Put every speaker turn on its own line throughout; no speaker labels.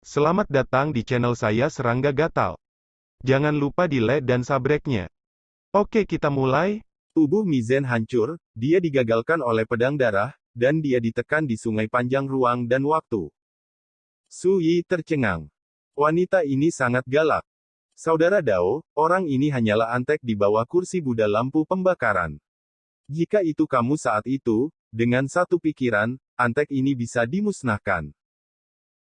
Selamat datang di channel saya Serangga Gatal. Jangan lupa di like dan subscribe-nya. Oke, kita mulai.
Tubuh Mizen hancur, dia digagalkan oleh pedang darah, dan dia ditekan di sungai panjang ruang dan waktu. Su Yi tercengang. Wanita ini sangat galak. Saudara Dao, orang ini hanyalah antek di bawah kursi Buddha lampu pembakaran. Jika itu kamu saat itu, dengan satu pikiran, antek ini bisa dimusnahkan.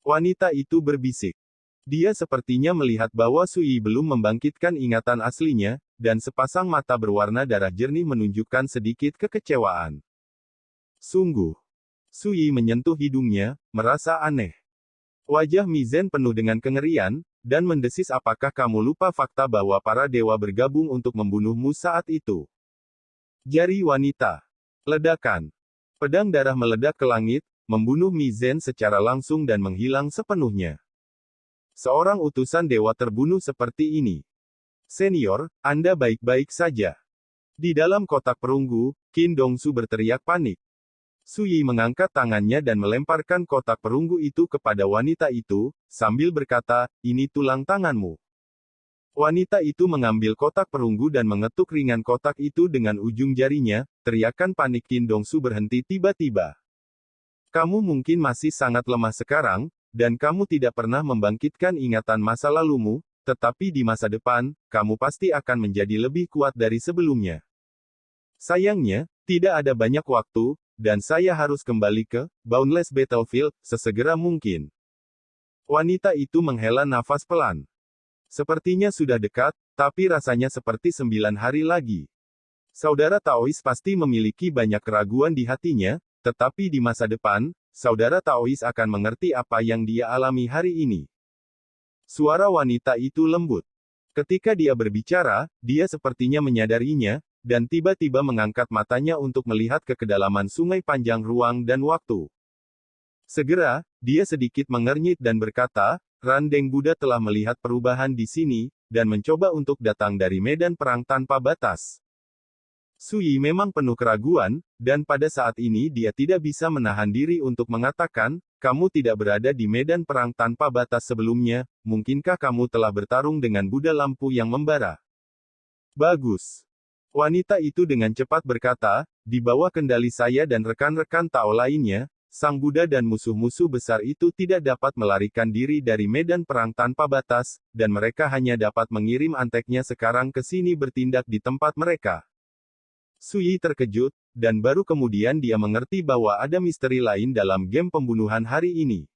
Wanita itu berbisik. Dia sepertinya melihat bahwa Su Yi belum membangkitkan ingatan aslinya, dan sepasang mata berwarna darah jernih menunjukkan sedikit kekecewaan. Sungguh. Su Yi menyentuh hidungnya, merasa aneh. Wajah Mizen penuh dengan kengerian, dan mendesis, apakah kamu lupa fakta bahwa para dewa bergabung untuk membunuhmu saat itu? Jari wanita. Ledakan. Pedang darah meledak ke langit, membunuh Mizen secara langsung dan menghilang sepenuhnya. Seorang utusan dewa terbunuh seperti ini. Senior, Anda baik-baik saja. Di dalam kotak perunggu, Qin Dongsu berteriak panik. Su Yi mengangkat tangannya dan melemparkan kotak perunggu itu kepada wanita itu, sambil berkata, ini tulang tanganmu. Wanita itu mengambil kotak perunggu dan mengetuk ringan kotak itu dengan ujung jarinya, teriakan panik Qin Dongsu berhenti tiba-tiba. Kamu mungkin masih sangat lemah sekarang, dan kamu tidak pernah membangkitkan ingatan masa lalumu, tetapi di masa depan, kamu pasti akan menjadi lebih kuat dari sebelumnya. Sayangnya, tidak ada banyak waktu, dan saya harus kembali ke Boundless Battlefield sesegera mungkin. Wanita itu menghela nafas pelan. Sepertinya sudah dekat, tapi rasanya seperti 9 hari lagi. Saudara Taois pasti memiliki banyak keraguan di hatinya, tetapi di masa depan, saudara Taois akan mengerti apa yang dia alami hari ini. Suara wanita itu lembut. Ketika dia berbicara, dia sepertinya menyadarinya, dan tiba-tiba mengangkat matanya untuk melihat ke kedalaman sungai panjang ruang dan waktu. Segera, dia sedikit mengernyit dan berkata, Randeng Buddha telah melihat perubahan di sini, dan mencoba untuk datang dari medan perang tanpa batas. Su Yi memang penuh keraguan, dan pada saat ini dia tidak bisa menahan diri untuk mengatakan, kamu tidak berada di medan perang tanpa batas sebelumnya, mungkinkah kamu telah bertarung dengan Buddha lampu yang membara? Bagus. Wanita itu dengan cepat berkata, di bawah kendali saya dan rekan-rekan Tao lainnya, Sang Buddha dan musuh-musuh besar itu tidak dapat melarikan diri dari medan perang tanpa batas, dan mereka hanya dapat mengirim anteknya sekarang ke sini bertindak di tempat mereka. Su Yi terkejut, dan baru kemudian dia mengerti bahwa ada misteri lain dalam game pembunuhan hari ini.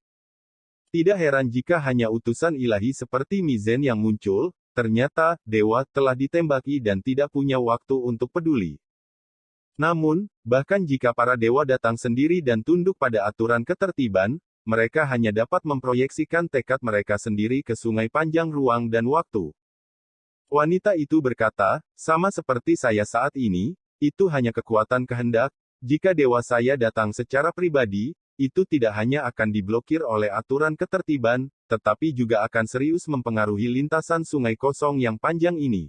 Tidak heran jika hanya utusan ilahi seperti Mizen yang muncul, ternyata, dewa telah ditembaki dan tidak punya waktu untuk peduli. Namun, bahkan jika para dewa datang sendiri dan tunduk pada aturan ketertiban, mereka hanya dapat memproyeksikan tekad mereka sendiri ke sungai panjang ruang dan waktu. Wanita itu berkata, sama seperti saya saat ini, itu hanya kekuatan kehendak. Jika dewa saya datang secara pribadi, itu tidak hanya akan diblokir oleh aturan ketertiban, tetapi juga akan serius mempengaruhi lintasan sungai kosong yang panjang ini.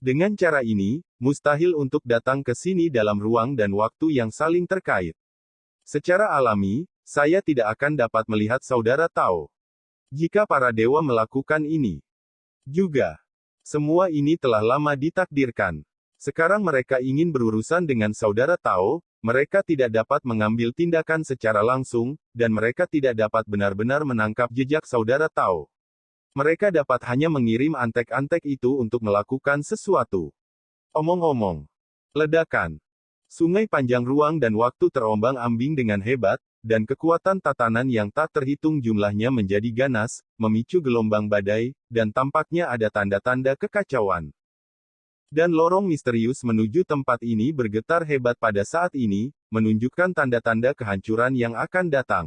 Dengan cara ini, mustahil untuk datang ke sini dalam ruang dan waktu yang saling terkait. Secara alami, saya tidak akan dapat melihat saudara Tao. Jika para dewa melakukan ini juga, semua ini telah lama ditakdirkan. Sekarang mereka ingin berurusan dengan saudara Tao, mereka tidak dapat mengambil tindakan secara langsung, dan mereka tidak dapat benar-benar menangkap jejak saudara Tao. Mereka dapat hanya mengirim antek-antek itu untuk melakukan sesuatu. Omong-omong. Ledakan. Sungai panjang ruang dan waktu terombang-ambing dengan hebat, dan kekuatan tatanan yang tak terhitung jumlahnya menjadi ganas, memicu gelombang badai, dan tampaknya ada tanda-tanda kekacauan. Dan lorong misterius menuju tempat ini bergetar hebat pada saat ini, menunjukkan tanda-tanda kehancuran yang akan datang.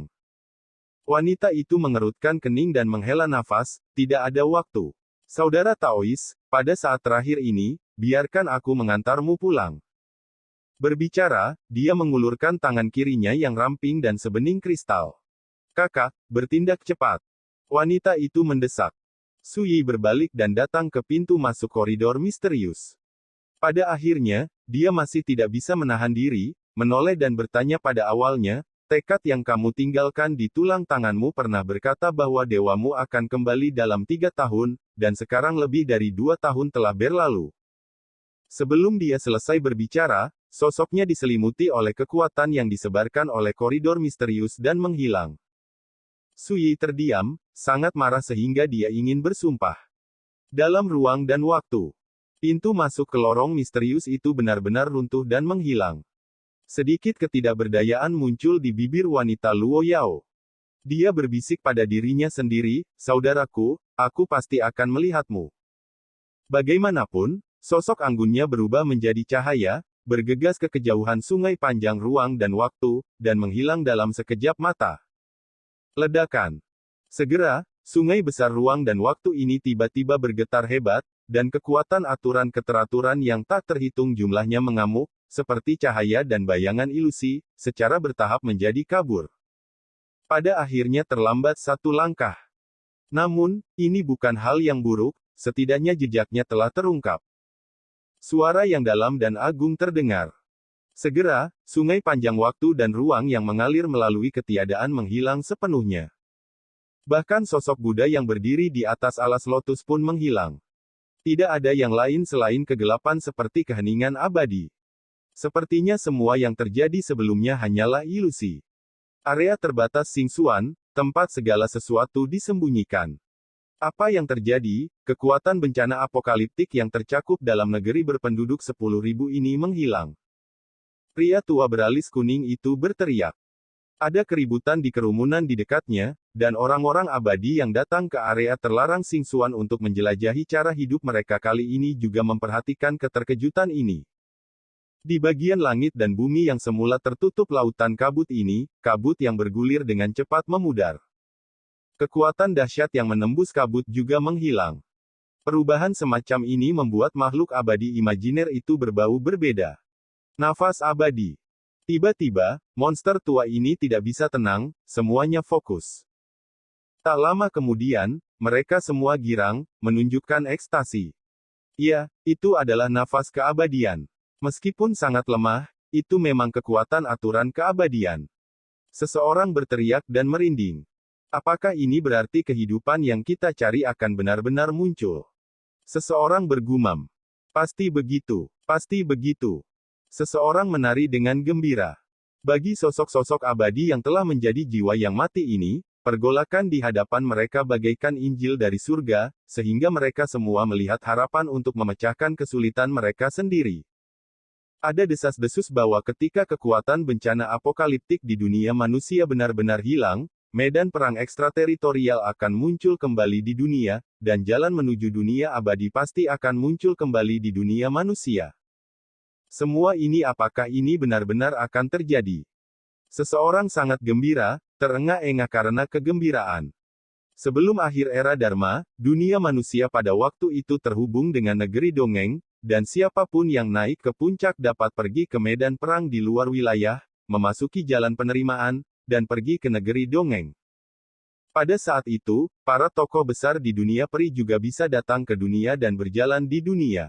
Wanita itu mengerutkan kening dan menghela nafas, tidak ada waktu. Saudara Taois, pada saat terakhir ini, biarkan aku mengantarmu pulang. Berbicara, dia mengulurkan tangan kirinya yang ramping dan sebening kristal. Kakak, bertindak cepat. Wanita itu mendesak. Su Yi berbalik dan datang ke pintu masuk koridor misterius. Pada akhirnya, dia masih tidak bisa menahan diri, menoleh dan bertanya pada awalnya, Tekad yang kamu tinggalkan di tulang tanganmu pernah berkata bahwa dewamu akan kembali dalam 3 tahun, dan sekarang lebih dari 2 tahun telah berlalu. Sebelum dia selesai berbicara, sosoknya diselimuti oleh kekuatan yang disebarkan oleh koridor misterius dan menghilang. Su Yi terdiam, sangat marah sehingga dia ingin bersumpah. Dalam ruang dan waktu, pintu masuk ke lorong misterius itu benar-benar runtuh dan menghilang. Sedikit ketidakberdayaan muncul di bibir wanita Luo Yao. Dia berbisik pada dirinya sendiri, "Saudaraku, aku pasti akan melihatmu." Bagaimanapun, sosok anggunnya berubah menjadi cahaya, bergegas ke kejauhan sungai panjang ruang dan waktu, dan menghilang dalam sekejap mata. Ledakan. Segera, sungai besar ruang dan waktu ini tiba-tiba bergetar hebat, dan kekuatan aturan keteraturan yang tak terhitung jumlahnya mengamuk, seperti cahaya dan bayangan ilusi, secara bertahap menjadi kabur. Pada akhirnya terlambat satu langkah. Namun, ini bukan hal yang buruk, setidaknya jejaknya telah terungkap. Suara yang dalam dan agung terdengar. Segera, sungai panjang waktu dan ruang yang mengalir melalui ketiadaan menghilang sepenuhnya. Bahkan sosok Buddha yang berdiri di atas alas lotus pun menghilang. Tidak ada yang lain selain kegelapan seperti keheningan abadi. Sepertinya semua yang terjadi sebelumnya hanyalah ilusi. Area terbatas Xingxuan, tempat segala sesuatu disembunyikan. Apa yang terjadi? Kekuatan bencana apokaliptik yang tercakup dalam negeri berpenduduk 10.000 ini menghilang. Pria tua beralis kuning itu berteriak. Ada keributan di kerumunan di dekatnya, dan orang-orang abadi yang datang ke area terlarang Xingxuan untuk menjelajahi cara hidup mereka kali ini juga memperhatikan keterkejutan ini. Di bagian langit dan bumi yang semula tertutup lautan kabut ini, kabut yang bergulir dengan cepat memudar. Kekuatan dahsyat yang menembus kabut juga menghilang. Perubahan semacam ini membuat makhluk abadi imajiner itu berbau berbeda. Nafas abadi. Tiba-tiba, monster tua ini tidak bisa tenang, semuanya fokus. Tak lama kemudian, mereka semua girang, menunjukkan ekstasi. Ya, itu adalah nafas keabadian. Meskipun sangat lemah, itu memang kekuatan aturan keabadian. Seseorang berteriak dan merinding. Apakah ini berarti kehidupan yang kita cari akan benar-benar muncul? Seseorang bergumam. Pasti begitu. Pasti begitu. Seseorang menari dengan gembira. Bagi sosok-sosok abadi yang telah menjadi jiwa yang mati ini, pergolakan di hadapan mereka bagaikan Injil dari surga, sehingga mereka semua melihat harapan untuk memecahkan kesulitan mereka sendiri. Ada desas-desus bahwa ketika kekuatan bencana apokaliptik di dunia manusia benar-benar hilang, medan perang ekstrateritorial akan muncul kembali di dunia, dan jalan menuju dunia abadi pasti akan muncul kembali di dunia manusia. Semua ini apakah ini benar-benar akan terjadi? Seseorang sangat gembira, terengah-engah karena kegembiraan. Sebelum akhir era Dharma, dunia manusia pada waktu itu terhubung dengan negeri dongeng, dan siapapun yang naik ke puncak dapat pergi ke medan perang di luar wilayah, memasuki jalan penerimaan, dan pergi ke negeri dongeng. Pada saat itu, para tokoh besar di dunia peri juga bisa datang ke dunia dan berjalan di dunia.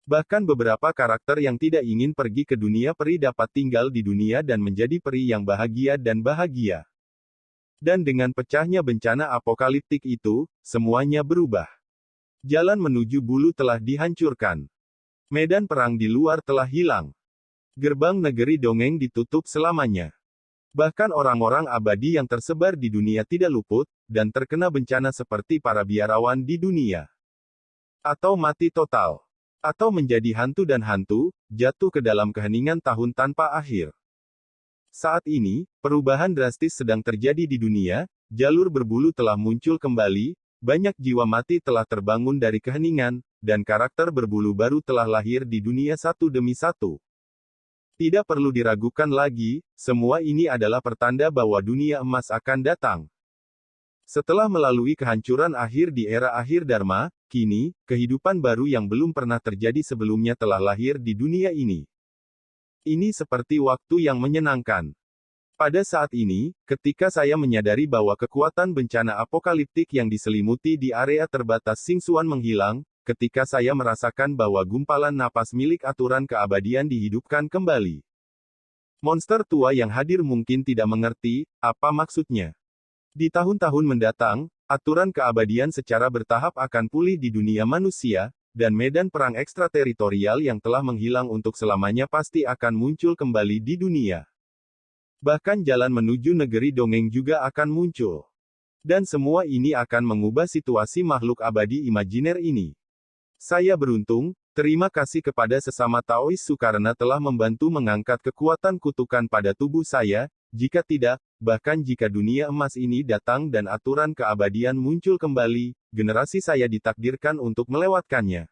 Bahkan beberapa karakter yang tidak ingin pergi ke dunia peri dapat tinggal di dunia dan menjadi peri yang bahagia dan bahagia. Dan dengan pecahnya bencana apokaliptik itu, semuanya berubah. Jalan menuju bulu telah dihancurkan. Medan perang di luar telah hilang. Gerbang negeri dongeng ditutup selamanya. Bahkan orang-orang abadi yang tersebar di dunia tidak luput, dan terkena bencana seperti para biarawan di dunia. Atau mati total. Atau menjadi hantu dan hantu, jatuh ke dalam keheningan tahun tanpa akhir. Saat ini, perubahan drastis sedang terjadi di dunia, jalur berbulu telah muncul kembali, banyak jiwa mati telah terbangun dari keheningan, dan karakter berbulu baru telah lahir di dunia satu demi satu. Tidak perlu diragukan lagi, semua ini adalah pertanda bahwa dunia emas akan datang. Setelah melalui kehancuran akhir di era akhir Dharma, kini, kehidupan baru yang belum pernah terjadi sebelumnya telah lahir di dunia ini. Ini seperti waktu yang menyenangkan. Pada saat ini, ketika saya menyadari bahwa kekuatan bencana apokaliptik yang diselimuti di area terbatas Xingxuan menghilang, ketika saya merasakan bahwa gumpalan napas milik aturan keabadian dihidupkan kembali. Monster tua yang hadir mungkin tidak mengerti apa maksudnya. Di tahun-tahun mendatang, aturan keabadian secara bertahap akan pulih di dunia manusia, dan medan perang ekstrateritorial yang telah menghilang untuk selamanya pasti akan muncul kembali di dunia. Bahkan jalan menuju negeri dongeng juga akan muncul. Dan semua ini akan mengubah situasi makhluk abadi imajiner ini. Saya beruntung, terima kasih kepada sesama Taoisu karena telah membantu mengangkat kekuatan kutukan pada tubuh saya, jika tidak, bahkan jika dunia emas ini datang dan aturan keabadian muncul kembali, generasi saya ditakdirkan untuk melewatkannya.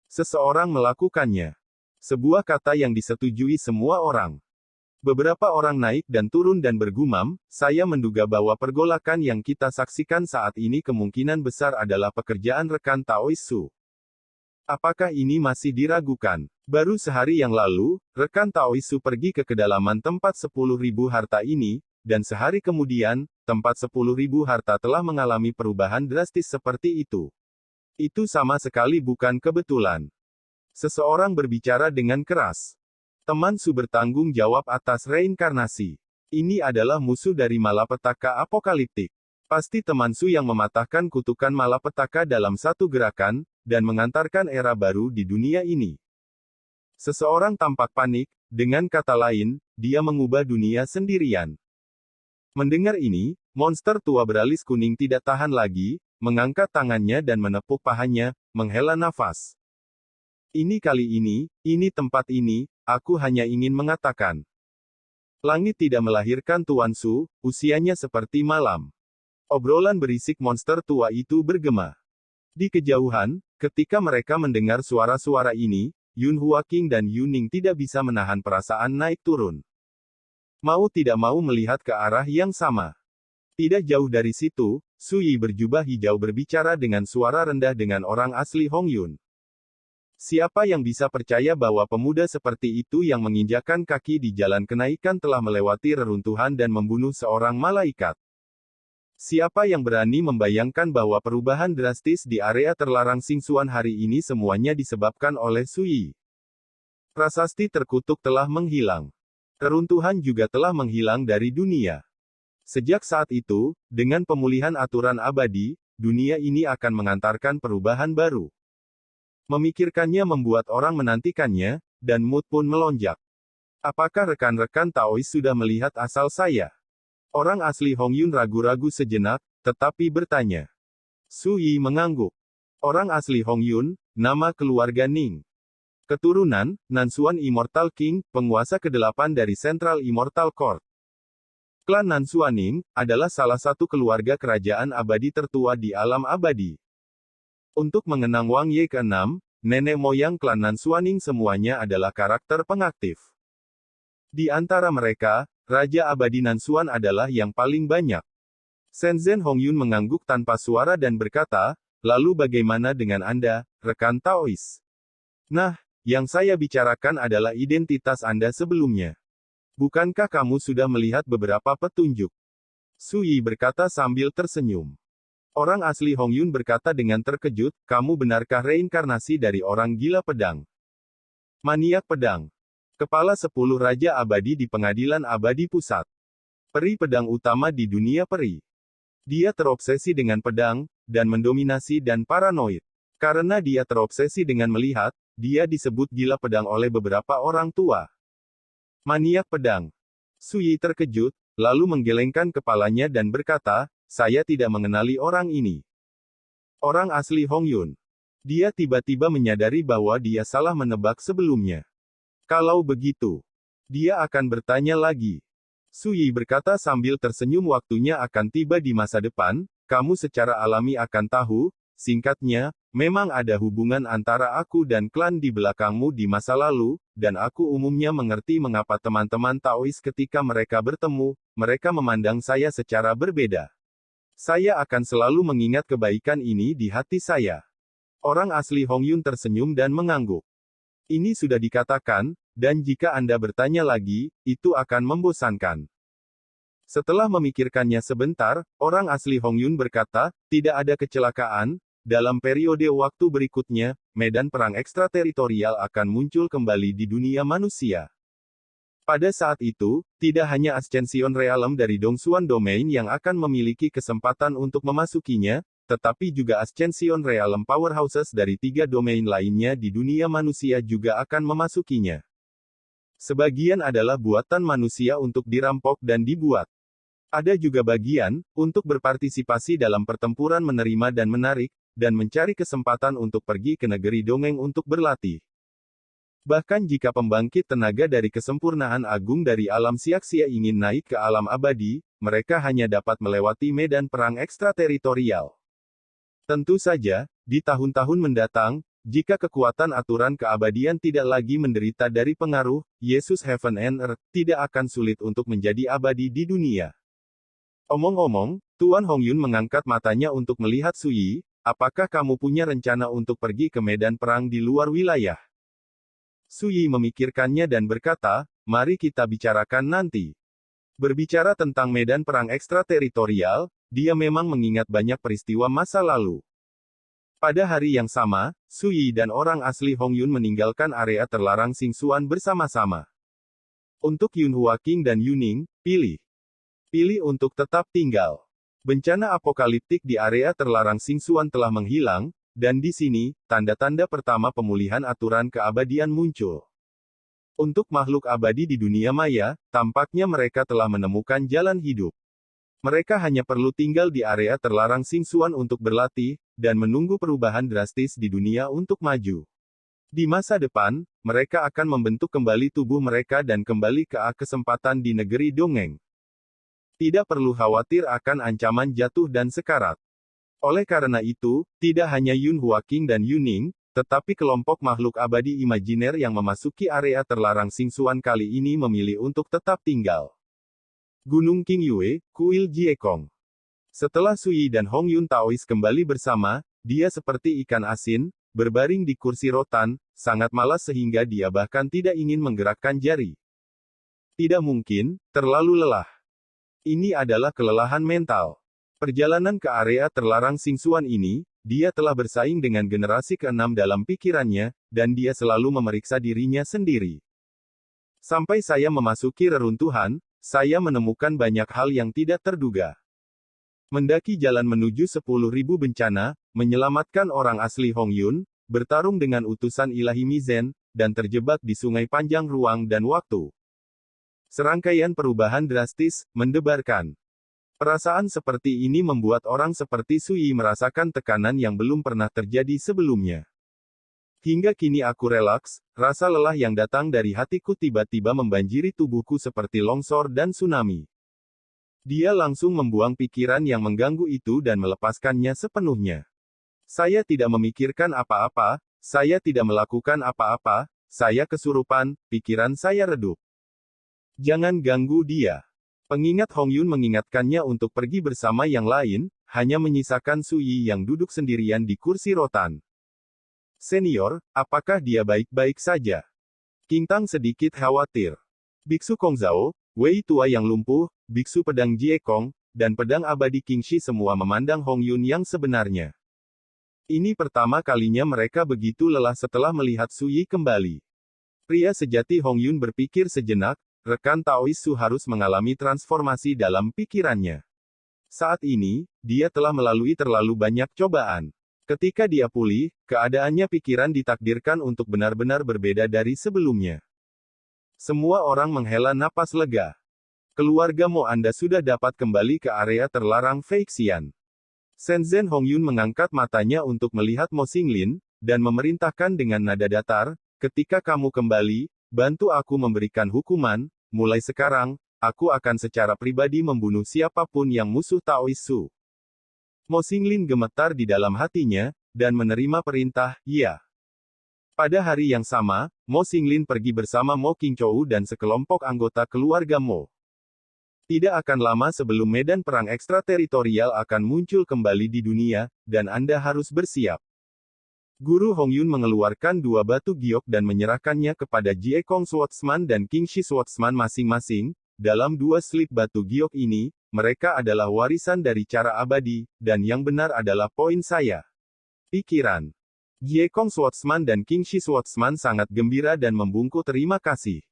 Seseorang melakukannya. Sebuah kata yang disetujui semua orang. Beberapa orang naik dan turun dan bergumam, saya menduga bahwa pergolakan yang kita saksikan saat ini kemungkinan besar adalah pekerjaan rekan Taoisu. Apakah ini masih diragukan? Baru sehari yang lalu, rekan Taoisu pergi ke kedalaman tempat 10.000 harta ini, dan sehari kemudian, tempat 10.000 harta telah mengalami perubahan drastis seperti itu. Itu sama sekali bukan kebetulan. Seseorang berbicara dengan keras. Teman Su bertanggung jawab atas reinkarnasi. Ini adalah musuh dari malapetaka apokaliptik. Pasti teman Su yang mematahkan kutukan malapetaka dalam satu gerakan, dan mengantarkan era baru di dunia ini. Seseorang tampak panik, dengan kata lain, dia mengubah dunia sendirian. Mendengar ini, monster tua beralis kuning tidak tahan lagi, mengangkat tangannya dan menepuk pahanya, menghela nafas. Ini kali ini tempat ini, aku hanya ingin mengatakan. Langit tidak melahirkan Tuan Su, usianya seperti malam. Obrolan berisik monster tua itu bergema. Di kejauhan, ketika mereka mendengar suara-suara ini, Yun Huaking dan Yuning tidak bisa menahan perasaan naik turun. Mau tidak mau melihat ke arah yang sama. Tidak jauh dari situ, Su Yi berjubah hijau berbicara dengan suara rendah dengan orang asli Hong Yun. Siapa yang bisa percaya bahwa pemuda seperti itu yang menginjakan kaki di jalan kenaikan telah melewati reruntuhan dan membunuh seorang malaikat? Siapa yang berani membayangkan bahwa perubahan drastis di area terlarang Xingxuan hari ini semuanya disebabkan oleh Su Yi? Prasasti terkutuk telah menghilang. Reruntuhan juga telah menghilang dari dunia. Sejak saat itu, dengan pemulihan aturan abadi, dunia ini akan mengantarkan perubahan baru. Memikirkannya membuat orang menantikannya, dan mood pun melonjak. Apakah rekan-rekan Taois sudah melihat asal saya? Orang asli Hong Yun ragu-ragu sejenak, tetapi bertanya. Su Yi mengangguk. Orang asli Hong Yun, nama keluarga Ning. Keturunan, Nansuan Immortal King, penguasa ke-8 dari Central Immortal Court. Klan Nansuaning, adalah salah satu keluarga kerajaan abadi tertua di alam abadi. Untuk mengenang Wang Ye ke-6, nenek moyang klan Nansuaning semuanya adalah karakter pengaktif. Di antara mereka, Raja Abadi Nansuan adalah yang paling banyak. Shenzhen Hongyun mengangguk tanpa suara dan berkata, lalu bagaimana dengan Anda, rekan Taois? Nah, yang saya bicarakan adalah identitas Anda sebelumnya. Bukankah kamu sudah melihat beberapa petunjuk? Su Yi berkata sambil tersenyum. Orang asli Hong Yun berkata dengan terkejut, kamu benarkah reinkarnasi dari orang gila pedang? Maniak pedang. Kepala 10 Raja Abadi di Pengadilan Abadi Pusat. Peri pedang utama di dunia peri. Dia terobsesi dengan pedang, dan mendominasi dan paranoid. Karena dia terobsesi dengan melihat, dia disebut gila pedang oleh beberapa orang tua. Maniak pedang. Su Yi terkejut, lalu menggelengkan kepalanya dan berkata, saya tidak mengenali orang ini. Orang asli Hong Yun. Dia tiba-tiba menyadari bahwa dia salah menebak sebelumnya. Kalau begitu, dia akan bertanya lagi. Su Yi berkata sambil tersenyum waktunya akan tiba di masa depan, kamu secara alami akan tahu, singkatnya, memang ada hubungan antara aku dan klan di belakangmu di masa lalu, dan aku umumnya mengerti mengapa teman-teman Taois ketika mereka bertemu, mereka memandang saya secara berbeda. Saya akan selalu mengingat kebaikan ini di hati saya. Orang asli Hong Yun tersenyum dan mengangguk. Ini sudah dikatakan, dan jika Anda bertanya lagi, itu akan membosankan. Setelah memikirkannya sebentar, orang asli Hong Yun berkata, tidak ada kecelakaan, dalam periode waktu berikutnya, medan perang ekstrateritorial akan muncul kembali di dunia manusia. Pada saat itu, tidak hanya Ascension Realm dari Dongsuan Domain yang akan memiliki kesempatan untuk memasukinya, tetapi juga Ascension Realm Powerhouses dari 3 domain lainnya di dunia manusia juga akan memasukinya. Sebagian adalah buatan manusia untuk dirampok dan dibuat. Ada juga bagian, untuk berpartisipasi dalam pertempuran menerima dan menarik, dan mencari kesempatan untuk pergi ke negeri dongeng untuk berlatih. Bahkan jika pembangkit tenaga dari kesempurnaan agung dari alam Siaksia ingin naik ke alam abadi, mereka hanya dapat melewati medan perang ekstrateritorial. Tentu saja, di tahun-tahun mendatang, jika kekuatan aturan keabadian tidak lagi menderita dari pengaruh Yesus Heaven and Earth, tidak akan sulit untuk menjadi abadi di dunia. Omong-omong, Tuan Hongyun mengangkat matanya untuk melihat Suyi, apakah kamu punya rencana untuk pergi ke medan perang di luar wilayah? Suyi memikirkannya dan berkata, mari kita bicarakan nanti. Berbicara tentang medan perang ekstrateritorial, dia memang mengingat banyak peristiwa masa lalu. Pada hari yang sama, Suyi dan orang asli Hongyun meninggalkan area terlarang Xingxuan bersama-sama. Untuk Yun Huaqing dan Yuning, pilih. Pilih untuk tetap tinggal. Bencana apokaliptik di area terlarang Xingxuan telah menghilang, dan di sini, tanda-tanda pertama pemulihan aturan keabadian muncul. Untuk makhluk abadi di dunia maya, tampaknya mereka telah menemukan jalan hidup. Mereka hanya perlu tinggal di area terlarang Xingxuan untuk berlatih, dan menunggu perubahan drastis di dunia untuk maju. Di masa depan, mereka akan membentuk kembali tubuh mereka dan kembali ke kesempatan di negeri dongeng. Tidak perlu khawatir akan ancaman jatuh dan sekarat. Oleh karena itu, tidak hanya Yun Huaqing dan Yuning, tetapi kelompok makhluk abadi imajiner yang memasuki area terlarang Xingxuan kali ini memilih untuk tetap tinggal. Gunung Qingyue, Kuil Jiekong. Setelah Suyi dan Hongyun Taois kembali bersama, dia seperti ikan asin, berbaring di kursi rotan, sangat malas sehingga dia bahkan tidak ingin menggerakkan jari. Tidak mungkin, terlalu lelah. Ini adalah kelelahan mental. Perjalanan ke area terlarang Xingxuan ini, dia telah bersaing dengan generasi ke-6 dalam pikirannya, dan dia selalu memeriksa dirinya sendiri. Sampai saya memasuki reruntuhan, saya menemukan banyak hal yang tidak terduga. Mendaki jalan menuju 10.000 bencana, menyelamatkan orang asli Hongyun, bertarung dengan utusan ilahi Mizen, dan terjebak di sungai panjang ruang dan waktu. Serangkaian perubahan drastis, mendebarkan. Perasaan seperti ini membuat orang seperti Suyi merasakan tekanan yang belum pernah terjadi sebelumnya. Hingga kini aku relaks, rasa lelah yang datang dari hatiku tiba-tiba membanjiri tubuhku seperti longsor dan tsunami. Dia langsung membuang pikiran yang mengganggu itu dan melepaskannya sepenuhnya. Saya tidak memikirkan apa-apa, saya tidak melakukan apa-apa, saya kesurupan, pikiran saya redup. Jangan ganggu dia. Pengingat Hongyun mengingatkannya untuk pergi bersama yang lain, hanya menyisakan Suyi yang duduk sendirian di kursi rotan. Senior, apakah dia baik-baik saja? King Tang sedikit khawatir. Biksu Kongzhao, Wei tua yang lumpuh, Biksu pedang Jiekong, dan pedang abadi Qingxi semua memandang Hongyun yang sebenarnya. Ini pertama kalinya mereka begitu lelah setelah melihat Suyi kembali. Pria sejati Hongyun berpikir sejenak, rekan Taois Su harus mengalami transformasi dalam pikirannya. Saat ini, dia telah melalui terlalu banyak cobaan. Ketika dia pulih, keadaannya pikiran ditakdirkan untuk benar-benar berbeda dari sebelumnya. Semua orang menghela napas lega. Keluarga Mo Anda sudah dapat kembali ke area terlarang Feixian. Shenzhen Hongyun mengangkat matanya untuk melihat Mo Xinglin, dan memerintahkan dengan nada datar, ketika kamu kembali, bantu aku memberikan hukuman, mulai sekarang, aku akan secara pribadi membunuh siapapun yang musuh Taois Su. Mo Xinglin gemetar di dalam hatinya, dan menerima perintah, iya. Pada hari yang sama, Mo Xinglin pergi bersama Mo Qingchou dan sekelompok anggota keluarga Mo. Tidak akan lama sebelum medan perang ekstrateritorial akan muncul kembali di dunia, dan Anda harus bersiap. Guru Hongyun mengeluarkan 2 batu giok dan menyerahkannya kepada Jiekong Swordsman dan Qingxi Swordsman masing-masing. Dalam 2 slip batu giok ini, mereka adalah warisan dari cara abadi, dan yang benar adalah poin saya. Pikiran. Jiekong Swordsman dan Qingxi Swordsman sangat gembira dan membungkuk terima kasih.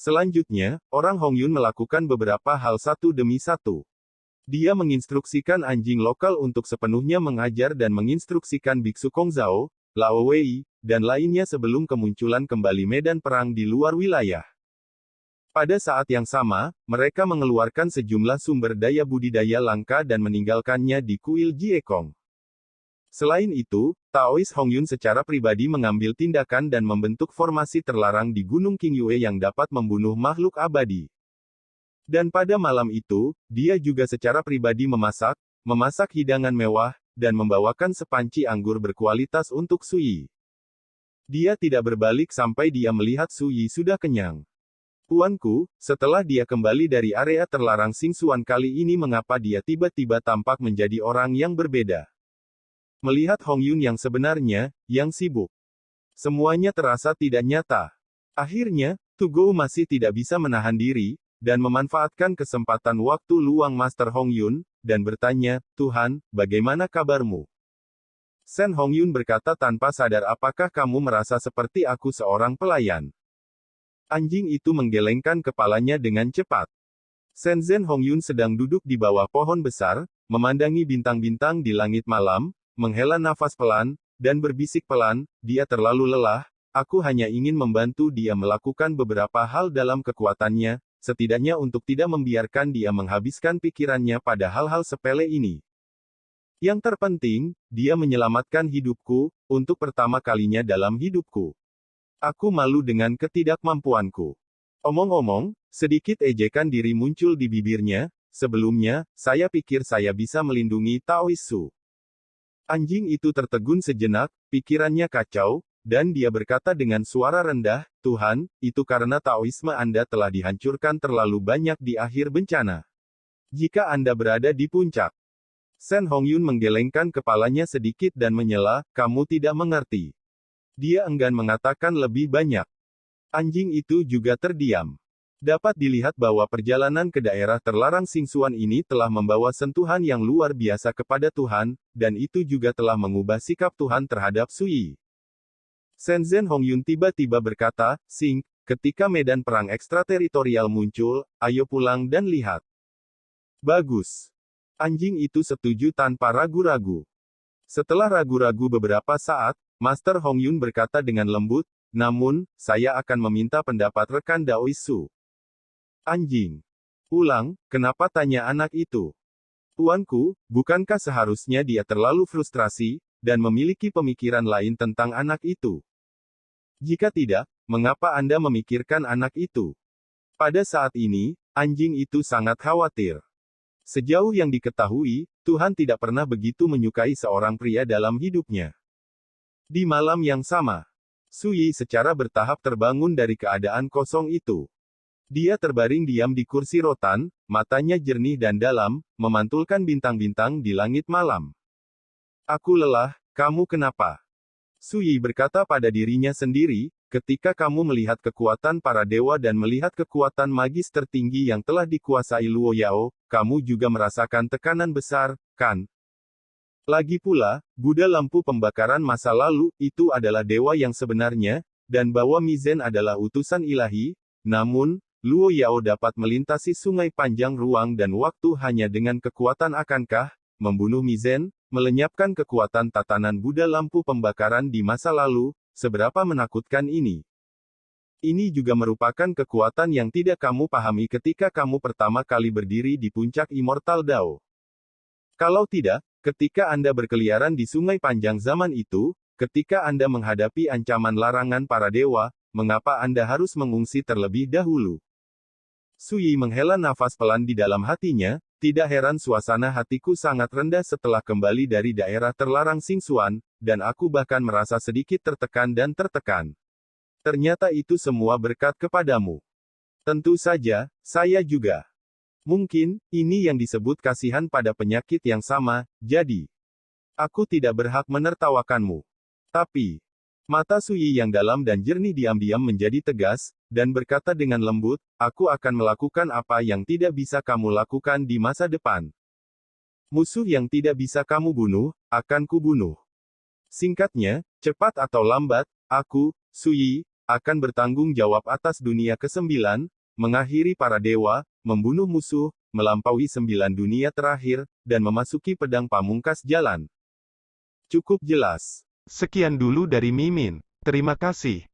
Selanjutnya, orang Hongyun melakukan beberapa hal satu demi satu. Dia menginstruksikan anjing lokal untuk sepenuhnya mengajar dan menginstruksikan Biksu Kongzhao, Lao Wei, dan lainnya sebelum kemunculan kembali medan perang di luar wilayah. Pada saat yang sama, mereka mengeluarkan sejumlah sumber daya budidaya langka dan meninggalkannya di kuil Jiekong. Selain itu, Taois Hongyun secara pribadi mengambil tindakan dan membentuk formasi terlarang di Gunung Qingyue yang dapat membunuh makhluk abadi. Dan pada malam itu, dia juga secara pribadi memasak hidangan mewah, dan membawakan sepanci anggur berkualitas untuk Su Yi. Dia tidak berbalik sampai dia melihat Su Yi sudah kenyang. Tuanku, setelah dia kembali dari area terlarang Xingxuan kali ini mengapa dia tiba-tiba tampak menjadi orang yang berbeda? Melihat Hongyun yang sebenarnya, yang sibuk. Semuanya terasa tidak nyata. Akhirnya, Tugou masih tidak bisa menahan diri, dan memanfaatkan kesempatan waktu luang Master Hongyun, dan bertanya, "Tuhan, bagaimana kabarmu?" Sen Hongyun berkata tanpa sadar, "Apakah kamu merasa seperti aku seorang pelayan?" Anjing itu menggelengkan kepalanya dengan cepat. Shenzhen Hongyun sedang duduk di bawah pohon besar, memandangi bintang-bintang di langit malam, menghela nafas pelan, dan berbisik pelan, "Dia terlalu lelah, aku hanya ingin membantu dia melakukan beberapa hal dalam kekuatannya, setidaknya untuk tidak membiarkan dia menghabiskan pikirannya pada hal-hal sepele ini. Yang terpenting, dia menyelamatkan hidupku, untuk pertama kalinya dalam hidupku. Aku malu dengan ketidakmampuanku." Omong-omong, sedikit ejekan diri muncul di bibirnya. "Sebelumnya, saya pikir saya bisa melindungi Taois Su." Anjing itu tertegun sejenak, pikirannya kacau, dan dia berkata dengan suara rendah, "Tuhan, itu karena Taoisme Anda telah dihancurkan terlalu banyak di akhir bencana. Jika Anda berada di puncak." Sen Hongyun menggelengkan kepalanya sedikit dan menyela, "Kamu tidak mengerti." Dia enggan mengatakan lebih banyak. Anjing itu juga terdiam. Dapat dilihat bahwa perjalanan ke daerah terlarang Xingxuan ini telah membawa sentuhan yang luar biasa kepada Tuhan, dan itu juga telah mengubah sikap Tuhan terhadap Su Yi. Shenzhen Hongyun tiba-tiba berkata, "Sing, ketika medan perang ekstrateritorial muncul, ayo pulang dan lihat." "Bagus." Anjing itu setuju tanpa ragu-ragu. Setelah ragu-ragu beberapa saat, Master Hongyun berkata dengan lembut, "Namun, saya akan meminta pendapat rekan Daois Su." "Anjing. Pulang, kenapa?" tanya anak itu. "Tuanku, bukankah seharusnya dia terlalu frustrasi, dan memiliki pemikiran lain tentang anak itu? Jika tidak, mengapa Anda memikirkan anak itu?" Pada saat ini, anjing itu sangat khawatir. Sejauh yang diketahui, Tuhan tidak pernah begitu menyukai seorang pria dalam hidupnya. Di malam yang sama, Su Yi secara bertahap terbangun dari keadaan kosong itu. Dia terbaring diam di kursi rotan, matanya jernih dan dalam, memantulkan bintang-bintang di langit malam. "Aku lelah, kamu kenapa?" Su Yi berkata pada dirinya sendiri, "Ketika kamu melihat kekuatan para dewa dan melihat kekuatan magis tertinggi yang telah dikuasai Luo Yao, kamu juga merasakan tekanan besar, kan? Lagi pula, Buddha lampu pembakaran masa lalu, itu adalah dewa yang sebenarnya, dan bahwa Mizen adalah utusan ilahi, namun, Luo Yao dapat melintasi sungai panjang ruang dan waktu hanya dengan kekuatan akankah membunuh Mizen, melenyapkan kekuatan tatanan Buddha lampu pembakaran di masa lalu, seberapa menakutkan ini? Ini juga merupakan kekuatan yang tidak kamu pahami ketika kamu pertama kali berdiri di puncak Immortal Dao. Kalau tidak, ketika Anda berkeliaran di sungai panjang zaman itu, ketika Anda menghadapi ancaman larangan para dewa, mengapa Anda harus mengungsi terlebih dahulu?" Su Yi menghela nafas pelan di dalam hatinya, tidak heran suasana hatiku sangat rendah setelah kembali dari daerah terlarang Xingxuan, dan aku bahkan merasa sedikit tertekan dan tertekan. Ternyata itu semua berkat kepadamu. Tentu saja, saya juga. Mungkin, ini yang disebut kasihan pada penyakit yang sama, jadi, aku tidak berhak menertawakanmu. Tapi, mata Su Yi yang dalam dan jernih diam-diam menjadi tegas, dan berkata dengan lembut, "Aku akan melakukan apa yang tidak bisa kamu lakukan di masa depan. Musuh yang tidak bisa kamu bunuh, akan kubunuh. Singkatnya, cepat atau lambat, aku, Su Yi, akan bertanggung jawab atas dunia ke-9, mengakhiri para dewa, membunuh musuh, melampaui 9 dunia terakhir, dan memasuki pedang pamungkas jalan. Cukup jelas.
Sekian dulu dari Mimin. Terima kasih.